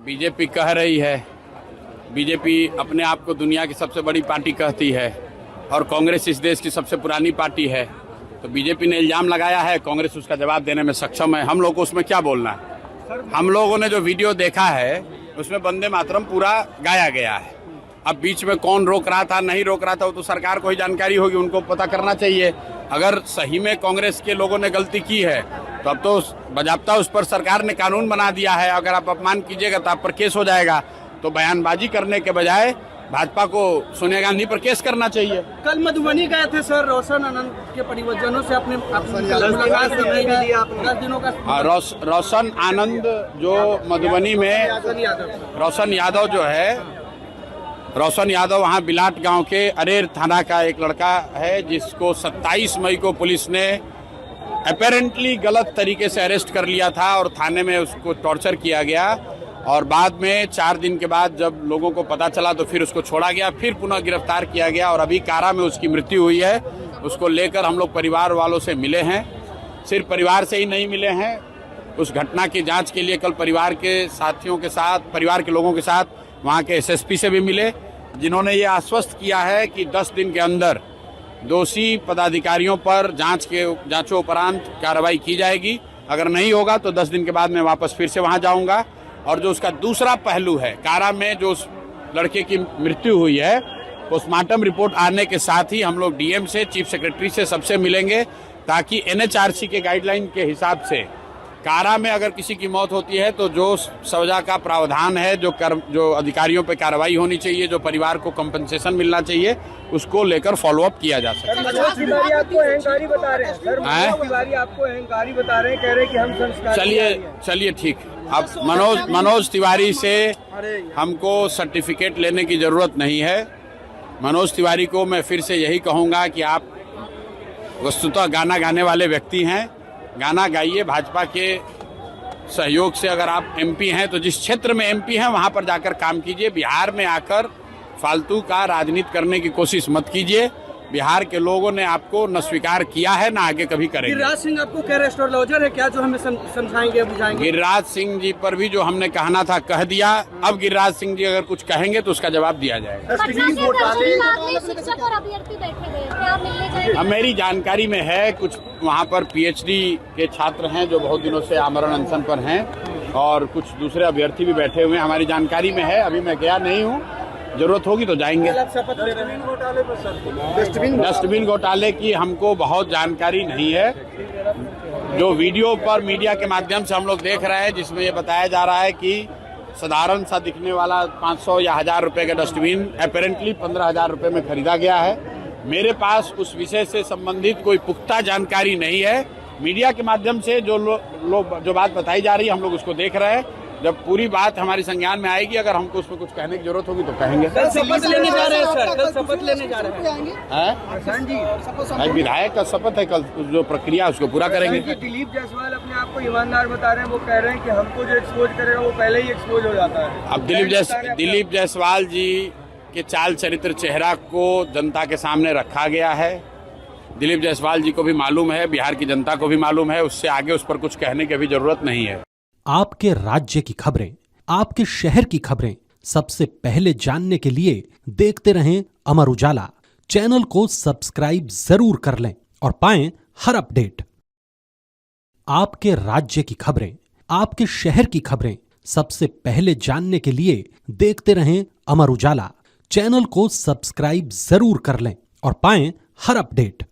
BJP कह रही है, बीजेपी अपने आप को दुनिया की सबसे बड़ी पार्टी कहती है और कांग्रेस इस देश की सबसे पुरानी पार्टी है। तो बीजेपी ने इल्ज़ाम लगाया है, कांग्रेस उसका जवाब देने में सक्षम है। हम लोग को उसमें क्या बोलना है? हम लोगों ने जो वीडियो देखा है उसमें वंदे मातरम पूरा गाया गया है। अब बीच में कौन रोक रहा था नहीं रोक रहा था वो तो सरकार को ही जानकारी होगी, उनको पता करना चाहिए। अगर सही में कांग्रेस के लोगों ने गलती की है तो अब तो बजाबता उस पर सरकार ने कानून बना दिया है, अगर आप अपमान कीजिएगा तो आप पर केस हो जाएगा। तो बयानबाजी करने के बजाय भाजपा को सोनिया गांधी पर केस करना चाहिए। कल मधुबनी गए थे सर, रोशन आनंद के परिवारजनों से अपने मुलाकात करने के लिए 10 दिनों का। रोशन आनंद जो मधुबनी में, रोशन यादव जो है, रोशन यादव वहाँ बिलाट गांव के अरेर थाना का एक लड़का है जिसको 27 मई को पुलिस ने अपेरेंटली गलत तरीके से अरेस्ट कर लिया था और थाने में उसको टॉर्चर किया गया और बाद में 4 दिन के बाद जब लोगों को पता चला तो फिर उसको छोड़ा गया, फिर पुनः गिरफ्तार किया गया और अभी कारा में उसकी मृत्यु हुई है। उसको लेकर हम लोग परिवार वालों से मिले हैं, सिर्फ परिवार से ही नहीं मिले हैं, उस घटना की जांच के लिए कल परिवार के साथियों के साथ, परिवार के लोगों के साथ वहाँ के एसएसपी से भी मिले, जिन्होंने ये आश्वस्त किया है कि 10 दिन के अंदर दोषी पदाधिकारियों पर जांचों उपरांत कार्रवाई की जाएगी। अगर नहीं होगा तो 10 दिन के बाद मैं वापस फिर से वहाँ जाऊँगा। और जो उसका दूसरा पहलू है, कारा में जो उस लड़के की मृत्यु हुई है, पोस्टमार्टम रिपोर्ट आने के साथ ही हम लोग डीएम से, चीफ सेक्रेटरी से, सबसे मिलेंगे ताकि एनएचआरसी के गाइडलाइन के हिसाब से कारा में अगर किसी की मौत होती है तो जो सजा का प्रावधान है, जो अधिकारियों पे कार्रवाई होनी चाहिए, जो परिवार को कंपनसेशन मिलना चाहिए, उसको लेकर फॉलोअप किया जा सकता है। आपको अहंकारी बता रहे हैं सर, आपको अहंकारी बता रहे हैं, कह रहे हैं कि हम संस्कारी। चलिए ठीक, अब मनोज तिवारी से हमको सर्टिफिकेट लेने की जरूरत नहीं है। मनोज तिवारी को मैं फिर से यही कहूँगा कि आप वस्तुतः गाना गाने वाले व्यक्ति हैं, गाना गाइए। भाजपा के सहयोग से अगर आप एमपी हैं तो जिस क्षेत्र में एमपी हैं वहां पर जाकर काम कीजिए। बिहार में आकर फालतू का राजनीति करने की कोशिश मत कीजिए। बिहार के लोगों ने आपको न स्वीकार किया है न आगे कभी करेंगे। गिरिराज सिंह आपको कह रहे एस्ट्रोलॉजर है क्या, जो हमें समझाएंगे बुझाएंगे? गिरिराज सिंह जी पर भी जो हमने कहना था कह दिया। अब गिरिराज सिंह जी अगर कुछ कहेंगे तो उसका जवाब दिया जाएगा। अब मेरी जानकारी में है कुछ वहाँ पर पीएचडी के छात्र हैं जो बहुत दिनों से आमरण अनशन पर हैं और कुछ दूसरे अभ्यर्थी भी बैठे हुए हैं, हमारी जानकारी में है। अभी मैं गया नहीं हूँ, जरूरत होगी तो जाएंगे। डस्टबिन घोटाले की हमको बहुत जानकारी नहीं है। जो वीडियो पर मीडिया के माध्यम से हम लोग देख रहे हैं जिसमें ये बताया जा रहा है कि साधारण सा दिखने वाला 500 या 1000 रुपए का डस्टबिन अपेरेंटली 15,000 रुपए में खरीदा गया है। मेरे पास उस विषय से संबंधित कोई पुख्ता जानकारी नहीं है। मीडिया के माध्यम से जो बात बताई जा रही है हम लोग उसको देख रहे हैं। जब पूरी बात हमारी संज्ञान में आएगी, अगर हमको उसमें कुछ कहने की जरूरत होगी तो कहेंगे। कल शपथ लेने जा रहे हैं सर, कल शपथ लेने जा रहे हैं। विधायक का शपथ है, कल जो प्रक्रिया उसको पूरा करेंगे। दिलीप जायसवाल अपने आप को ईमानदार बता रहे हैं, वो कह रहे हैं कि हमको जो एक्सपोज करेगा वो पहले ही एक्सपोज हो जाता है। अब दिलीप जायसवाल जी के चाल चरित्र चेहरा को जनता के सामने रखा गया है। दिलीप जायसवाल जी को भी मालूम है, बिहार की जनता को भी मालूम है, उससे आगे उस पर कुछ कहने की भी जरूरत नहीं है। आपके राज्य की खबरें, आपके शहर की खबरें सबसे पहले जानने के लिए देखते रहें अमर उजाला। चैनल को सब्सक्राइब जरूर कर लें और पाएं हर अपडेट। आपके राज्य की खबरें, आपके शहर की खबरें सबसे पहले जानने के लिए देखते रहें अमर उजाला। चैनल को सब्सक्राइब जरूर कर लें और पाएं हर अपडेट।